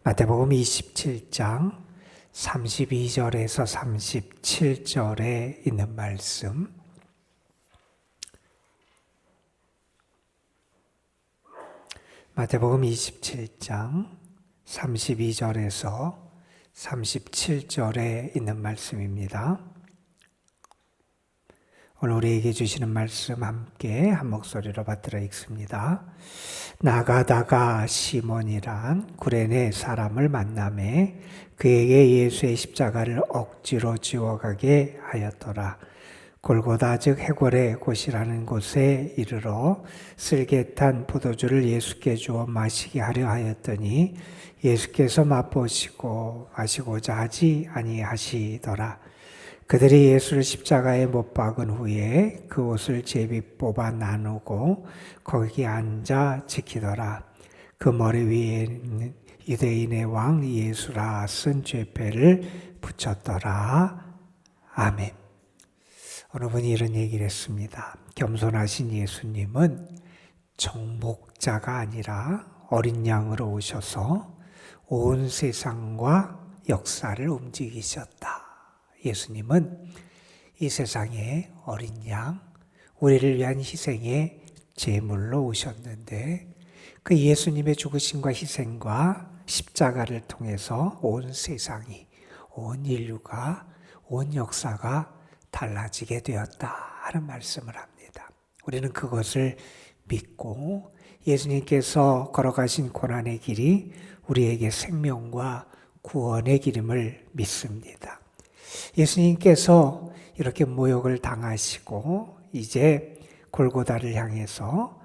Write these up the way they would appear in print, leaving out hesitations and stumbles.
마태복음 27장 32절에서 37절에 있는 말씀, 마태복음 27장 32절에서 37절에 있는 말씀입니다. 오늘 우리에게 주시는 말씀 함께 한 목소리로 받들어 읽습니다. 나가다가 시몬이란 구레네 사람을 만나매 그에게 예수의 십자가를 억지로 지워가게 하였더라. 골고다 즉 해골의 곳이라는 곳에 이르러 쓸개 탄 포도주를 예수께 주어 마시게 하려 하였더니 예수께서 맛보시고 마시고자 하지 아니하시더라. 그들이 예수를 십자가에 못 박은 후에 그 옷을 제비 뽑아 나누고 거기 앉아 지키더라. 그 머리 위에 유대인의 왕 예수라 쓴 죄패를 붙였더라. 아멘. 어느 분이 이런 얘기를 했습니다. 겸손하신 예수님은 정복자가 아니라 어린 양으로 오셔서 온 세상과 역사를 움직이셨다. 예수님은 이 세상의 어린 양, 우리를 위한 희생의 제물로 오셨는데 그 예수님의 죽으심과 희생과 십자가를 통해서 온 세상이, 온 인류가, 온 역사가 달라지게 되었다 하는 말씀을 합니다. 우리는 그것을 믿고 예수님께서 걸어가신 고난의 길이 우리에게 생명과 구원의 길임을 믿습니다. 예수님께서 이렇게 모욕을 당하시고 이제 골고다를 향해서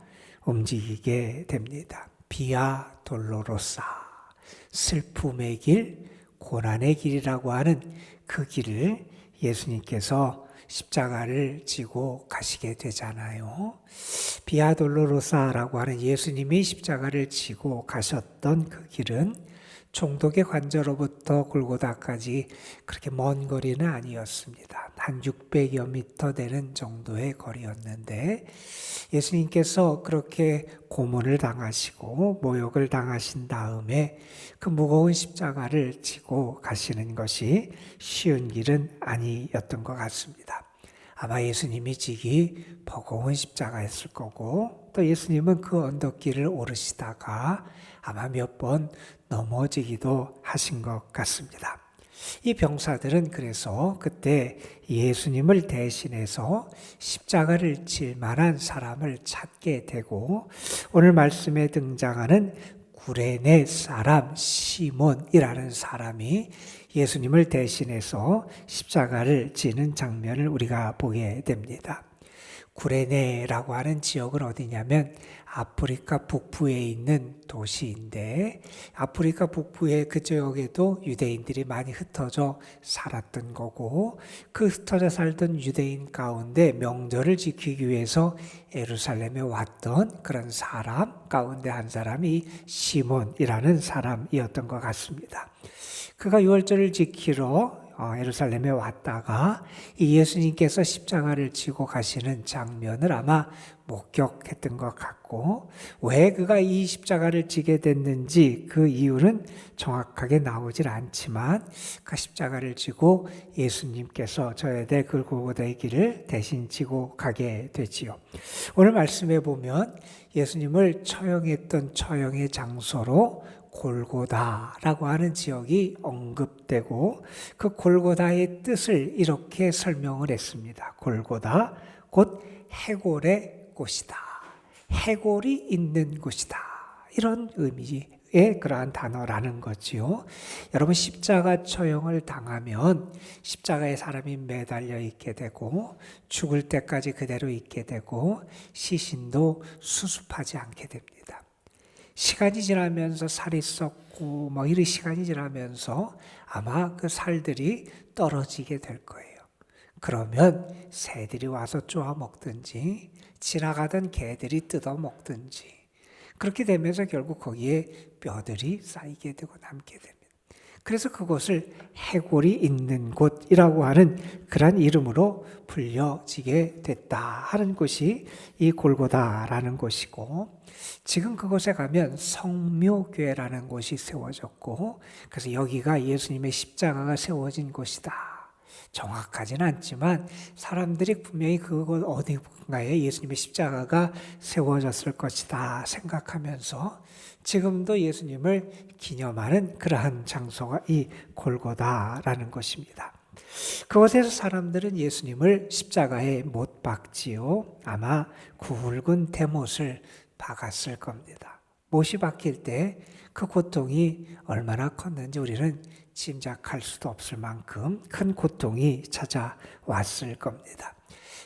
움직이게 됩니다. 비아 돌로로사, 슬픔의 길, 고난의 길이라고 하는 그 길을 예수님께서 십자가를 지고 가시게 되잖아요. 비아 돌로로사라고 하는 예수님이 십자가를 지고 가셨던 그 길은 총독의 관저로부터 골고다까지 그렇게 먼 거리는 아니었습니다. 한 600여 미터 되는 정도의 거리였는데 예수님께서 그렇게 고문을 당하시고 모욕을 당하신 다음에 그 무거운 십자가를 지고 가시는 것이 쉬운 길은 아니었던 것 같습니다. 아마 예수님이 지기 버거운 십자가였을 거고 또 예수님은 그 언덕길을 오르시다가 아마 몇 번 넘어지기도 하신 것 같습니다. 이 병사들은 그래서 그때 예수님을 대신해서 십자가를 질 만한 사람을 찾게 되고 오늘 말씀에 등장하는 구레네 사람 시몬이라는 사람이 예수님을 대신해서 십자가를 지는 장면을 우리가 보게 됩니다. 구레네라고 하는 지역은 어디냐면 아프리카 북부에 있는 도시인데 아프리카 북부의 그 지역에도 유대인들이 많이 흩어져 살았던 거고 그 흩어져 살던 유대인 가운데 명절을 지키기 위해서 예루살렘에 왔던 그런 사람 가운데 한 사람이 시몬이라는 사람이었던 것 같습니다. 그가 유월절을 지키러 예루살렘에 왔다가 이 예수님께서 십자가를 지고 가시는 장면을 아마 목격했던 것 같고 왜 그가 이 십자가를 지게 됐는지 그 이유는 정확하게 나오질 않지만 그 십자가를 지고 예수님께서 져야 될 그 골고다의 길을 대신 지고 가게 되지요. 오늘 말씀에 보면 예수님을 처형했던 처형의 장소로 골고다라고 하는 지역이 언급되고 그 골고다의 뜻을 이렇게 설명을 했습니다. 골고다 곧 해골의 곳이다. 해골이 있는 곳이다. 이런 의미의 그러한 단어라는 거지요. 여러분 십자가 처형을 당하면 십자가에 사람이 매달려 있게 되고 죽을 때까지 그대로 있게 되고 시신도 수습하지 않게 됩니다. 시간이 지나면서 살이 썩고 이런 시간이 지나면서 아마 그 살들이 떨어지게 될 거예요. 그러면 새들이 와서 쪼아 먹든지 지나가던 개들이 뜯어 먹든지 그렇게 되면서 결국 거기에 뼈들이 쌓이게 되고 남게 됩니다. 그래서 그곳을 해골이 있는 곳이라고 하는 그런 이름으로 불려지게 됐다 하는 곳이 이 골고다라는 곳이고, 지금 그곳에 가면 성묘교회라는 곳이 세워졌고, 그래서 여기가 예수님의 십자가가 세워진 곳이다. 정확하진 않지만 사람들이 분명히 그곳 어디가에 예수님의 십자가가 세워졌을 것이다 생각하면서 지금도 예수님을 기념하는 그러한 장소가 이 골고다라는 곳입니다. 그곳에서 사람들은 예수님을 십자가에 못 박지요. 아마 굵은 대못을 박았을 겁니다. 못이 박힐 때 그 고통이 얼마나 컸는지 우리는 짐작할 수도 없을 만큼 큰 고통이 찾아왔을 겁니다.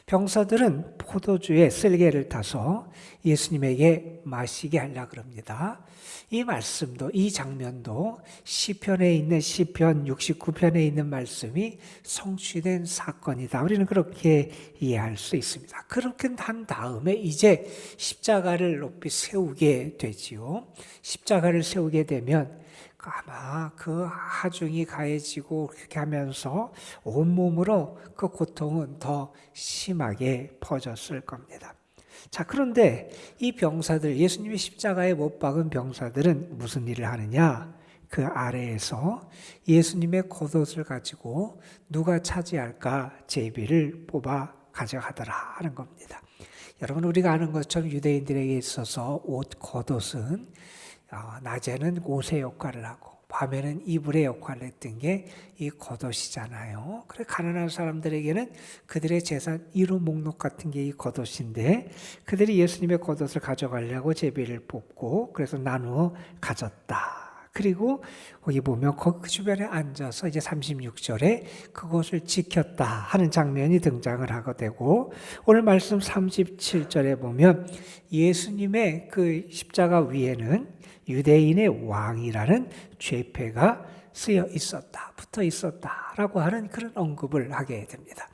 병사들은 포도주에 쓸개를 타서 예수님에게 마시게 하려고 합니다. 이 말씀도, 이 장면도 시편에 있는 시편 69편에 있는 말씀이 성취된 사건이다. 우리는 그렇게 이해할 수 있습니다. 그렇게 한 다음에 이제 십자가를 높이 세우게 되지요. 십자가를 세우게 되면 아마 그 하중이 가해지고 그렇게 하면서 온몸으로 그 고통은 더 심하게 퍼졌을 겁니다. 자, 그런데 이 병사들, 예수님의 십자가에 못 박은 병사들은 무슨 일을 하느냐? 그 아래에서 예수님의 겉옷을 가지고 누가 차지할까 제비를 뽑아 가져가더라 하는 겁니다. 여러분, 우리가 아는 것처럼 유대인들에게 있어서 겉옷은 낮에는 옷의 역할을 하고 밤에는 이불의 역할을 했던 게 이 겉옷이잖아요. 그래 가난한 사람들에게는 그들의 재산 1호 목록 같은 게 이 겉옷인데, 그들이 예수님의 겉옷을 가져가려고 제비를 뽑고 그래서 나누어 가졌다. 그리고 거기 보면 그 주변에 앉아서 이제 36절에 그것을 지켰다 하는 장면이 등장을 하게 되고, 오늘 말씀 37절에 보면 예수님의 그 십자가 위에는 유대인의 왕이라는 죄패가 쓰여 있었다, 붙어 있었다라고 하는 그런 언급을 하게 됩니다.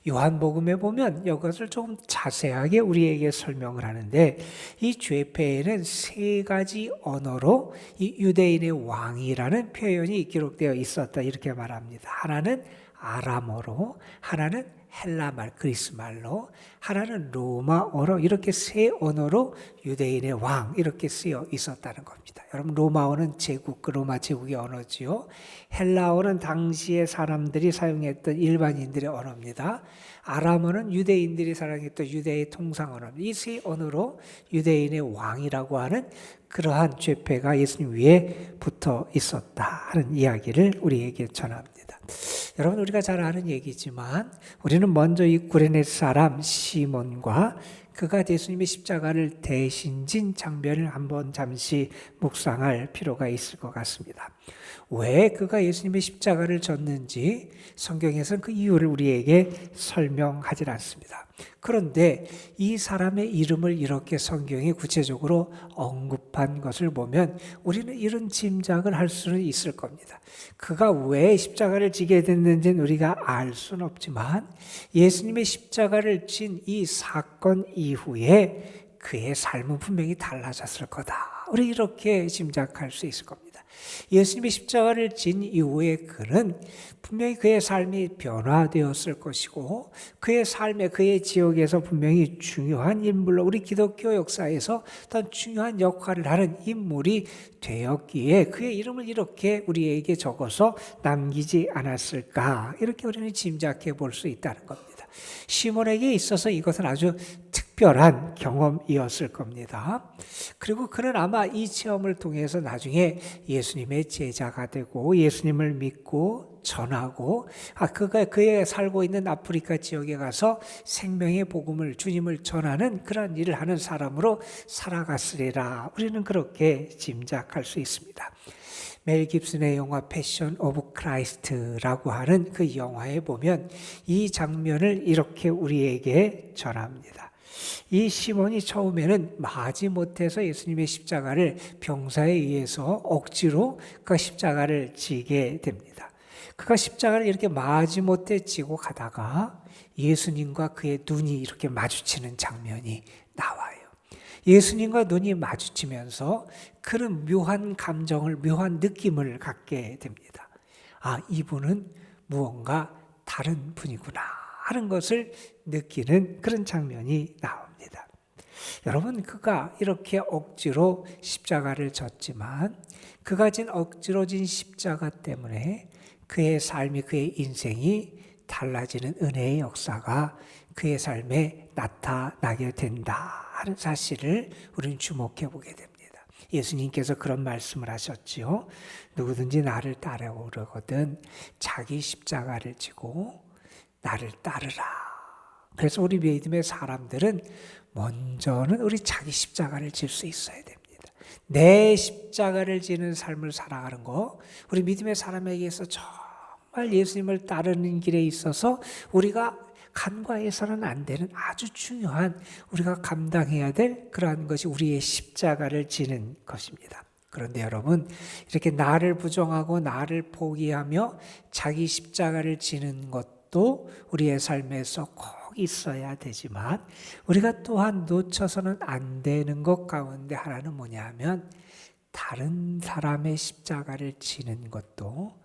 요한복음에 보면 이것을 좀 자세하게 우리에게 설명을 하는데, 이 죄패에는 세 가지 언어로 이 유대인의 왕이라는 표현이 기록되어 있었다 이렇게 말합니다. 하나는 아람어로, 하나는 헬라말, 그리스말로, 하나는 로마어로, 이렇게 세 언어로 유대인의 왕 이렇게 쓰여 있었다는 겁니다. 여러분, 로마어는 제국, 그 로마 제국의 언어지요. 헬라어는 당시의 사람들이 사용했던 일반인들의 언어입니다. 아람어는 유대인들이 사용했던 유대의 통상 언어입니다. 이 세 언어로 유대인의 왕이라고 하는 그러한 죄패가 예수님 위에 붙어 있었다 하는 이야기를 우리에게 전합니다. 여러분, 우리가 잘 아는 얘기지만 우리는 먼저 이 구레네 사람 시몬과 그가 예수님의 십자가를 대신 진 장면을 한번 잠시 묵상할 필요가 있을 것 같습니다. 왜 그가 예수님의 십자가를 졌는지 성경에서는 그 이유를 우리에게 설명하지 않습니다. 그런데 이 사람의 이름을 이렇게 성경이 구체적으로 언급한 것을 보면 우리는 이런 짐작을 할 수는 있을 겁니다. 그가 왜 십자가를 지게 됐는지는 우리가 알 수는 없지만 예수님의 십자가를 진 이 사건 이후에 그의 삶은 분명히 달라졌을 거다. 우리 이렇게 짐작할 수 있을 겁니다. 예수님의 십자가를 진 이후에 그는 분명히 그의 삶이 변화되었을 것이고 그의 삶에 그의 지역에서 분명히 중요한 인물로 우리 기독교 역사에서 어떤 중요한 역할을 하는 인물이 되었기에 그의 이름을 이렇게 우리에게 적어서 남기지 않았을까, 이렇게 우리는 짐작해 볼 수 있다는 겁니다. 시몬에게 있어서 이것은 아주 특별한 경험이었을 겁니다. 그리고 그는 아마 이 체험을 통해서 나중에 예수님의 제자가 되고 예수님을 믿고 전하고 그가 그의 살고 있는 아프리카 지역에 가서 생명의 복음을, 주님을 전하는 그런 일을 하는 사람으로 살아갔으리라, 우리는 그렇게 짐작할 수 있습니다. 멜 깁슨의 영화 패션 오브 크라이스트라고 하는 그 영화에 보면 이 장면을 이렇게 우리에게 전합니다. 이 시몬이 처음에는 마지못해서 예수님의 십자가를 병사에 의해서 억지로 그 십자가를 지게 됩니다. 그가 십자가를 이렇게 마지못해 지고 가다가 예수님과 그의 눈이 이렇게 마주치는 장면이 나와요. 예수님과 눈이 마주치면서 그는 묘한 감정을, 묘한 느낌을 갖게 됩니다. 이분은 무언가 다른 분이구나 하는 것을 느끼는 그런 장면이 나옵니다. 여러분, 그가 이렇게 억지로 십자가를 졌지만 그가 진 억지로 진 십자가 때문에 그의 삶이, 그의 인생이 달라지는 은혜의 역사가 그의 삶에 나타나게 된다 하는 사실을 우리는 주목해 보게 됩니다. 예수님께서 그런 말씀을 하셨지요. 누구든지 나를 따라오려거든 자기 십자가를 지고 나를 따르라. 그래서 우리 믿음의 사람들은 먼저는 우리 자기 십자가를 질 수 있어야 됩니다. 내 십자가를 지는 삶을 살아가는 거, 우리 믿음의 사람에게서 정말 예수님을 따르는 길에 있어서 우리가 간과해서는 안 되는 아주 중요한, 우리가 감당해야 될 그러한 것이 우리의 십자가를 지는 것입니다. 그런데 여러분, 이렇게 나를 부정하고 나를 포기하며 자기 십자가를 지는 것도 우리의 삶에서 꼭 있어야 되지만 우리가 또한 놓쳐서는 안 되는 것 가운데 하나는 뭐냐 하면 다른 사람의 십자가를 지는 것도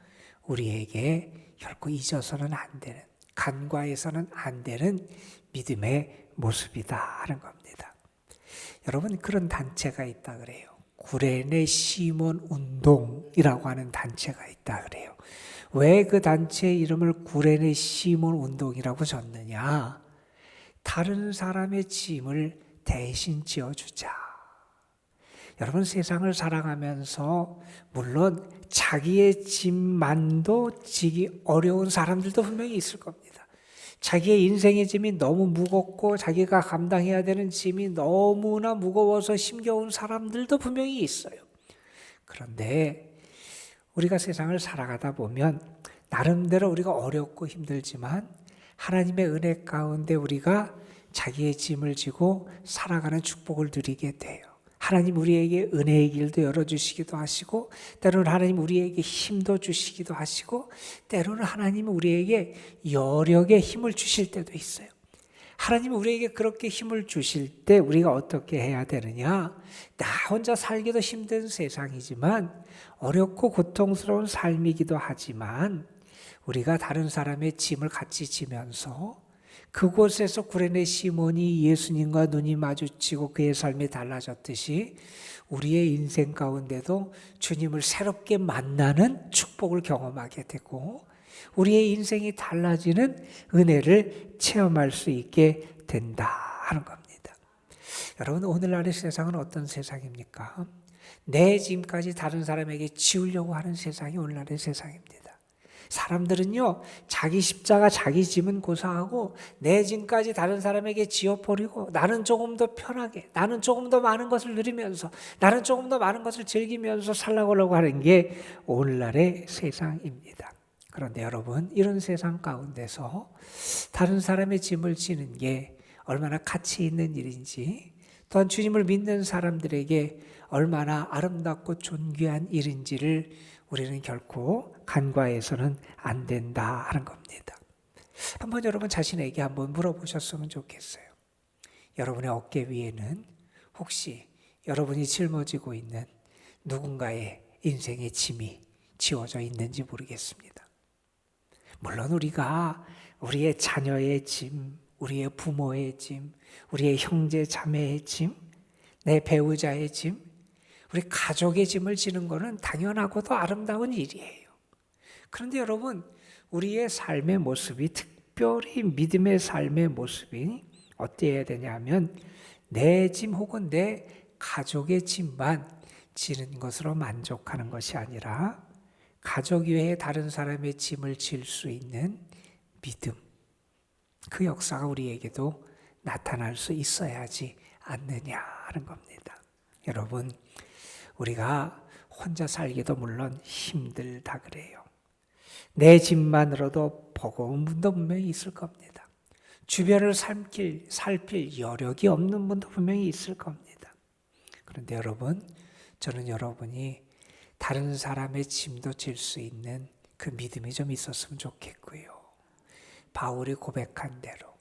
우리에게 결코 잊어서는 안 되는, 간과해서는 안 되는 믿음의 모습이다 하는 겁니다. 여러분, 그런 단체가 있다 그래요. 구레네 시몬 운동이라고 하는 단체가 있다 그래요. 왜 그 단체의 이름을 구레네 시몬 운동이라고 졌느냐? 다른 사람의 짐을 대신 지어주자. 여러분, 세상을 살아가면서 물론 자기의 짐만도 지기 어려운 사람들도 분명히 있을 겁니다. 자기의 인생의 짐이 너무 무겁고 자기가 감당해야 되는 짐이 너무나 무거워서 힘겨운 사람들도 분명히 있어요. 그런데 우리가 세상을 살아가다 보면 나름대로 우리가 어렵고 힘들지만 하나님의 은혜 가운데 우리가 자기의 짐을 지고 살아가는 축복을 누리게 돼요. 하나님 우리에게 은혜의 길도 열어주시기도 하시고, 때로는 하나님 우리에게 힘도 주시기도 하시고, 때로는 하나님 우리에게 여력의 힘을 주실 때도 있어요. 하나님 우리에게 그렇게 힘을 주실 때 우리가 어떻게 해야 되느냐? 나 혼자 살기도 힘든 세상이지만, 어렵고 고통스러운 삶이기도 하지만 우리가 다른 사람의 짐을 같이 지면서 그곳에서 구레네 시몬이 예수님과 눈이 마주치고 그의 삶이 달라졌듯이 우리의 인생 가운데도 주님을 새롭게 만나는 축복을 경험하게 되고 우리의 인생이 달라지는 은혜를 체험할 수 있게 된다 하는 겁니다. 여러분, 오늘날의 세상은 어떤 세상입니까? 내 짐까지 다른 사람에게 지우려고 하는 세상이 오늘날의 세상입니다. 사람들은요, 자기 십자가, 자기 짐은 고사하고 내 짐까지 다른 사람에게 지어버리고 나는 조금 더 편하게, 나는 조금 더 많은 것을 누리면서, 나는 조금 더 많은 것을 즐기면서 살아가려고 하는 게 오늘날의 세상입니다. 그런데 여러분, 이런 세상 가운데서 다른 사람의 짐을 지는 게 얼마나 가치 있는 일인지, 또한 주님을 믿는 사람들에게 얼마나 아름답고 존귀한 일인지를 우리는 결코 간과해서는 안 된다 하는 겁니다. 한번 여러분 자신에게 한번 물어보셨으면 좋겠어요. 여러분의 어깨 위에는 혹시 여러분이 짊어지고 있는 누군가의 인생의 짐이 지워져 있는지 모르겠습니다. 물론 우리가 우리의 자녀의 짐, 우리의 부모의 짐, 우리의 형제 자매의 짐, 내 배우자의 짐, 우리 가족의 짐을 지는 것은 당연하고도 아름다운 일이에요. 그런데 여러분, 우리의 삶의 모습이, 특별히 믿음의 삶의 모습이 어때야 되냐면 내 짐 혹은 내 가족의 짐만 지는 것으로 만족하는 것이 아니라 가족 외에 다른 사람의 짐을 질 수 있는 믿음, 그 역사가 우리에게도 나타날 수 있어야지 않느냐 하는 겁니다. 여러분, 우리가 혼자 살기도 물론 힘들다 그래요. 내 집만으로도 버거운 분도 분명히 있을 겁니다. 주변을 살필 여력이 없는 분도 분명히 있을 겁니다. 그런데 여러분, 저는 여러분이 다른 사람의 짐도 질 수 있는 그 믿음이 좀 있었으면 좋겠고요. 바울이 고백한 대로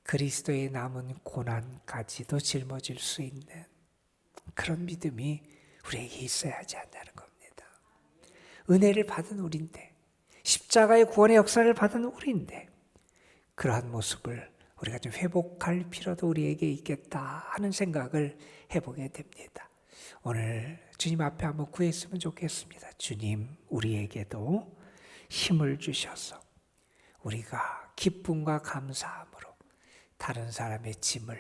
그리스도의 남은 고난까지도 짊어질 수 있는 그런 믿음이 우리에게 있어야 하지 않냐는 겁니다. 은혜를 받은 우리인데, 십자가의 구원의 역사를 받은 우리인데 그러한 모습을 우리가 좀 회복할 필요도 우리에게 있겠다 하는 생각을 해보게 됩니다. 오늘 주님 앞에 한번 구했으면 좋겠습니다. 주님, 우리에게도 힘을 주셔서 우리가 기쁨과 감사함으로 다른 사람의 짐을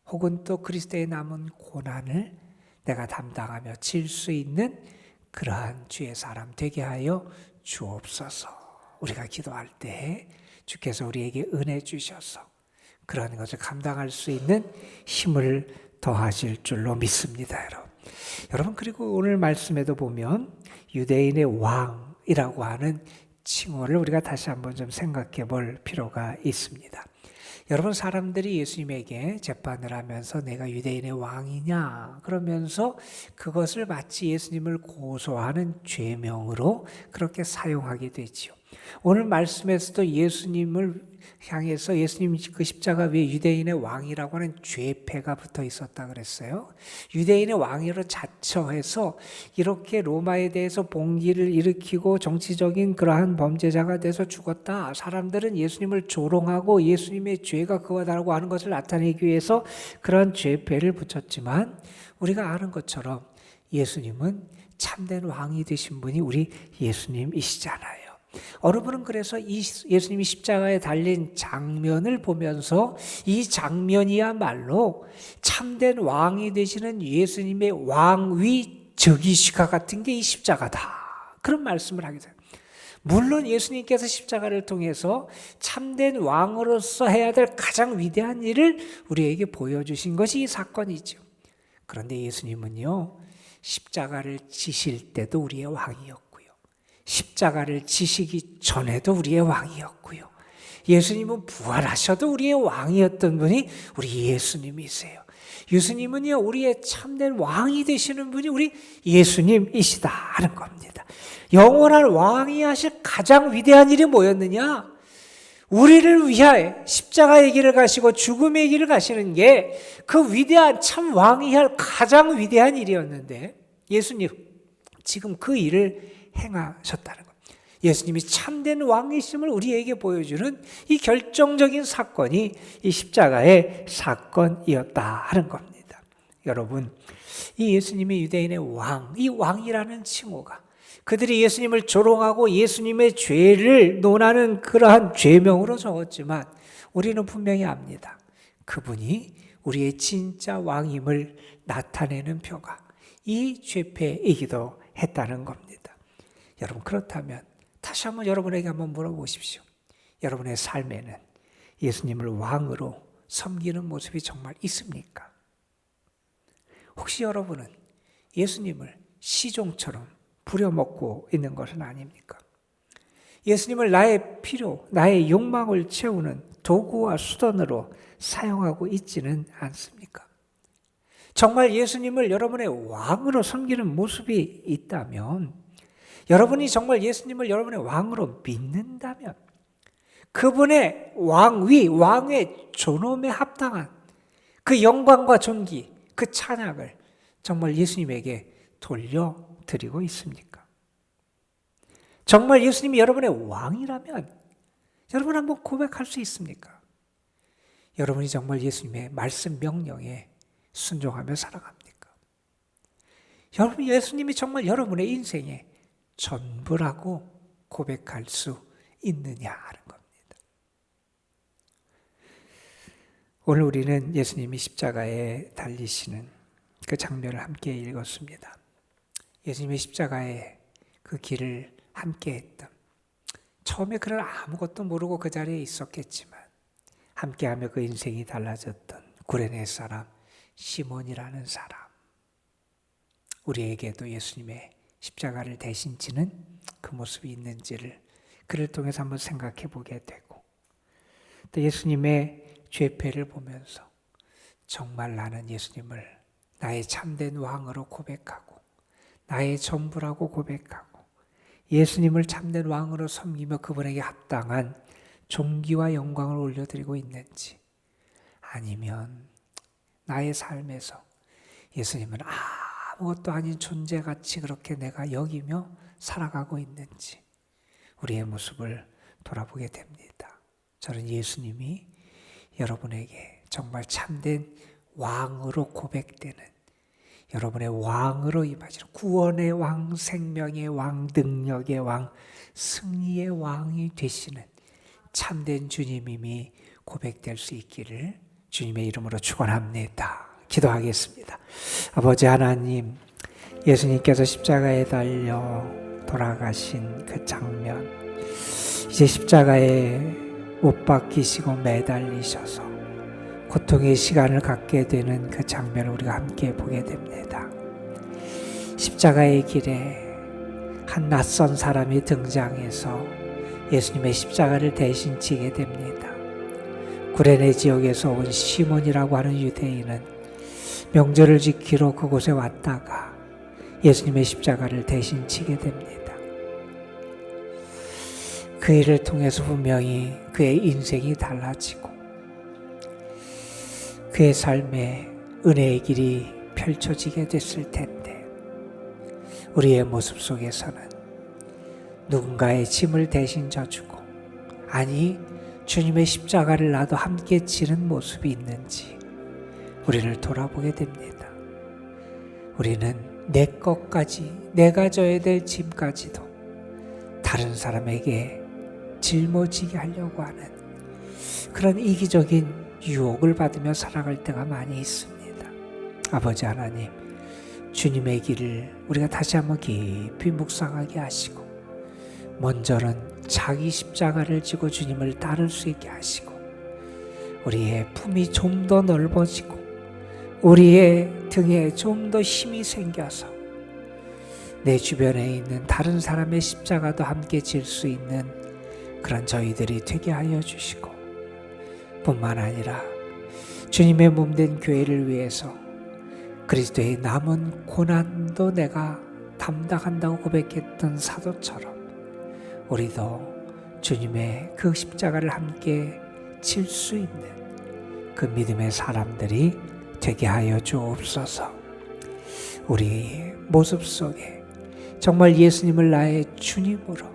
혹은 또 그리스도의 남은 고난을 내가 담당하며 질 수 있는 그러한 주의 사람 되게 하여 주옵소서. 우리가 기도할 때 주께서 우리에게 은혜 주셔서 그런 것을 감당할 수 있는 힘을 더하실 줄로 믿습니다, 여러분. 여러분, 그리고 오늘 말씀에도 보면 유대인의 왕이라고 하는 칭호를 우리가 다시 한번 좀 생각해 볼 필요가 있습니다. 여러분, 사람들이 예수님에게 재판을 하면서 내가 유대인의 왕이냐 그러면서 그것을 마치 예수님을 고소하는 죄명으로 그렇게 사용하게 되지요. 오늘 말씀에서도 예수님을 향해서 예수님 그 십자가 위에 유대인의 왕이라고 하는 죄패가 붙어 있었다 그랬어요. 유대인의 왕으로 자처해서 이렇게 로마에 대해서 봉기를 일으키고 정치적인 그러한 범죄자가 돼서 죽었다. 사람들은 예수님을 조롱하고 예수님의 죄가 그와 다르고 하는 것을 나타내기 위해서 그러한 죄패를 붙였지만 우리가 아는 것처럼 예수님은 참된 왕이 되신 분이 우리 예수님이시잖아요. 어느 분은 그래서 이 예수님이 십자가에 달린 장면을 보면서 이 장면이야말로 참된 왕이 되시는 예수님의 왕위 즉위시가 같은 게 이 십자가다. 그런 말씀을 하게 돼요. 물론 예수님께서 십자가를 통해서 참된 왕으로서 해야 될 가장 위대한 일을 우리에게 보여주신 것이 이 사건이죠. 그런데 예수님은요, 십자가를 지실 때도 우리의 왕이었고 십자가를 지시기 전에도 우리의 왕이었고요. 예수님은 부활하셔도 우리의 왕이었던 분이 우리 예수님이세요. 예수님은요, 우리의 참된 왕이 되시는 분이 우리 예수님이시다 하는 겁니다. 영원한 왕이 하실 가장 위대한 일이 뭐였느냐? 우리를 위하여 십자가의 길을 가시고 죽음의 길을 가시는 게 그 위대한 참 왕이 할 가장 위대한 일이었는데 예수님 지금 그 일을 행하셨다는 것. 예수님이 참된 왕이심을 우리에게 보여주는 이 결정적인 사건이 이 십자가의 사건이었다 하는 겁니다. 여러분, 이 예수님의 유대인의 왕, 이 왕이라는 칭호가 그들이 예수님을 조롱하고 예수님의 죄를 논하는 그러한 죄명으로 적었지만 우리는 분명히 압니다. 그분이 우리의 진짜 왕임을 나타내는 표가 이 죄패이기도 했다는 겁니다. 여러분, 그렇다면 다시 한번 여러분에게 한번 물어보십시오. 여러분의 삶에는 예수님을 왕으로 섬기는 모습이 정말 있습니까? 혹시 여러분은 예수님을 시종처럼 부려먹고 있는 것은 아닙니까? 예수님을 나의 필요, 나의 욕망을 채우는 도구와 수단으로 사용하고 있지는 않습니까? 정말 예수님을 여러분의 왕으로 섬기는 모습이 있다면 여러분이 정말 예수님을 여러분의 왕으로 믿는다면 그분의 왕위, 왕의 존엄에 합당한 그 영광과 존귀, 그 찬양을 정말 예수님에게 돌려드리고 있습니까? 정말 예수님이 여러분의 왕이라면 여러분 한번 고백할 수 있습니까? 여러분이 정말 예수님의 말씀 명령에 순종하며 살아갑니까? 여러분, 예수님이 정말 여러분의 인생에 전부라고 고백할 수 있느냐 하는 겁니다. 오늘 우리는 예수님이 십자가에 달리시는 그 장면을 함께 읽었습니다. 예수님의 십자가의 그 길을 함께 했던, 처음에 그는 아무것도 모르고 그 자리에 있었겠지만 함께하며 그 인생이 달라졌던 구레네 사람 시몬이라는 사람, 우리에게도 예수님의 십자가를 대신 지는 그 모습이 있는지를 그를 통해서 한번 생각해 보게 되고, 또 예수님의 죄패를 보면서 정말 나는 예수님을 나의 참된 왕으로 고백하고 나의 전부라고 고백하고 예수님을 참된 왕으로 섬기며 그분에게 합당한 존귀와 영광을 올려드리고 있는지, 아니면 나의 삶에서 예수님은 아무것도 아닌 존재같이 그렇게 내가 여기며 살아가고 있는지, 우리의 모습을 돌아보게 됩니다. 저는 예수님이 여러분에게 정말 참된 왕으로 고백되는, 여러분의 왕으로 임하시는, 구원의 왕, 생명의 왕, 능력의 왕, 승리의 왕이 되시는 참된 주님임이 고백될 수 있기를 주님의 이름으로 축원합니다. 기도하겠습니다. 아버지 하나님, 예수님께서 십자가에 달려 돌아가신 그 장면, 이제 십자가에 못 박히시고 매달리셔서 고통의 시간을 갖게 되는 그 장면을 우리가 함께 보게 됩니다. 십자가의 길에 한 낯선 사람이 등장해서 예수님의 십자가를 대신 지게 됩니다. 구레네 지역에서 온 시몬이라고 하는 유대인은 명절을 지키러 그곳에 왔다가 예수님의 십자가를 대신 지게 됩니다. 그 일을 통해서 분명히 그의 인생이 달라지고 그의 삶에 은혜의 길이 펼쳐지게 됐을 텐데, 우리의 모습 속에서는 누군가의 짐을 대신 져주고, 아니 주님의 십자가를 나도 함께 지는 모습이 있는지 우리를 돌아보게 됩니다. 우리는 내 것까지, 내가 져야 될 짐까지도 다른 사람에게 짊어지게 하려고 하는 그런 이기적인 유혹을 받으며 살아갈 때가 많이 있습니다. 아버지 하나님, 주님의 길을 우리가 다시 한번 깊이 묵상하게 하시고, 먼저는 자기 십자가를 지고 주님을 따를 수 있게 하시고, 우리의 품이 좀 더 넓어지고 우리의 등에 좀 더 힘이 생겨서 내 주변에 있는 다른 사람의 십자가도 함께 질 수 있는 그런 저희들이 되게 하여 주시고, 뿐만 아니라 주님의 몸된 교회를 위해서 그리스도의 남은 고난도 내가 담당한다고 고백했던 사도처럼 우리도 주님의 그 십자가를 함께 질 수 있는 그 믿음의 사람들이 되게 하여 주옵소서. 우리 모습 속에 정말 예수님을 나의 주님으로,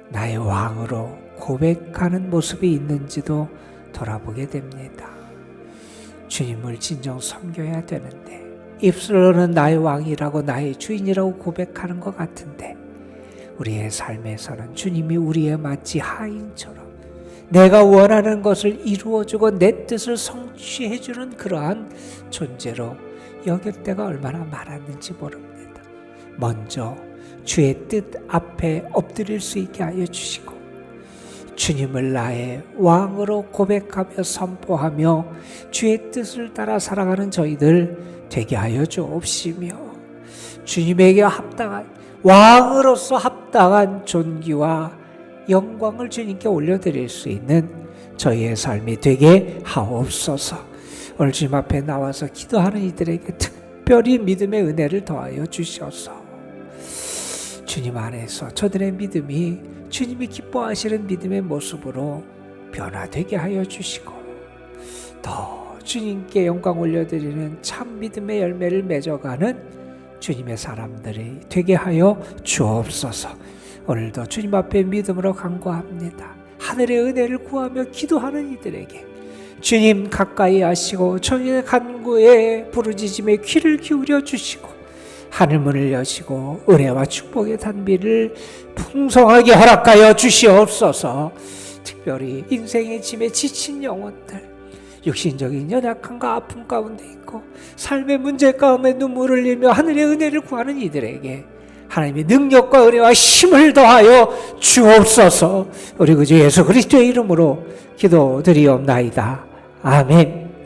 나의 왕으로 고백하는 모습이 있는지도 돌아보게 됩니다. 주님을 진정 섬겨야 되는데 입술로는 나의 왕이라고 나의 주인이라고 고백하는 것 같은데, 우리의 삶에서는 주님이 우리의 마치 하인처럼 내가 원하는 것을 이루어주고 내 뜻을 성취해주는 그러한 존재로 여길 때가 얼마나 많았는지 모릅니다. 먼저 주의 뜻 앞에 엎드릴 수 있게 하여 주시고, 주님을 나의 왕으로 고백하며 선포하며 주의 뜻을 따라 살아가는 저희들 되게 하여 주옵시며, 주님에게 합당한 왕으로서 합당한 존귀와 영광을 주님께 올려드릴 수 있는 저희의 삶이 되게 하옵소서. 오늘 주님 앞에 나와서 기도하는 이들에게 특별히 믿음의 은혜를 더하여 주셔서 주님 안에서 저들의 믿음이 주님이 기뻐하시는 믿음의 모습으로 변화되게 하여 주시고, 더 주님께 영광 올려드리는 참 믿음의 열매를 맺어가는 주님의 사람들이 되게 하여 주옵소서. 오늘도 주님 앞에 믿음으로 간구합니다. 하늘의 은혜를 구하며 기도하는 이들에게 주님 가까이 하시고 저희의 간구에 부르짖음에 귀를 기울여 주시고 하늘문을 여시고 은혜와 축복의 단비를 풍성하게 허락하여 주시옵소서. 특별히 인생의 짐에 지친 영혼들, 육신적인 연약함과 아픔 가운데 있고 삶의 문제 가운데 눈물을 흘리며 하늘의 은혜를 구하는 이들에게 하나님의 능력과 은혜와 힘을 더하여 주옵소서. 우리 구주 예수 그리스도의 이름으로 기도드리옵나이다. 아멘.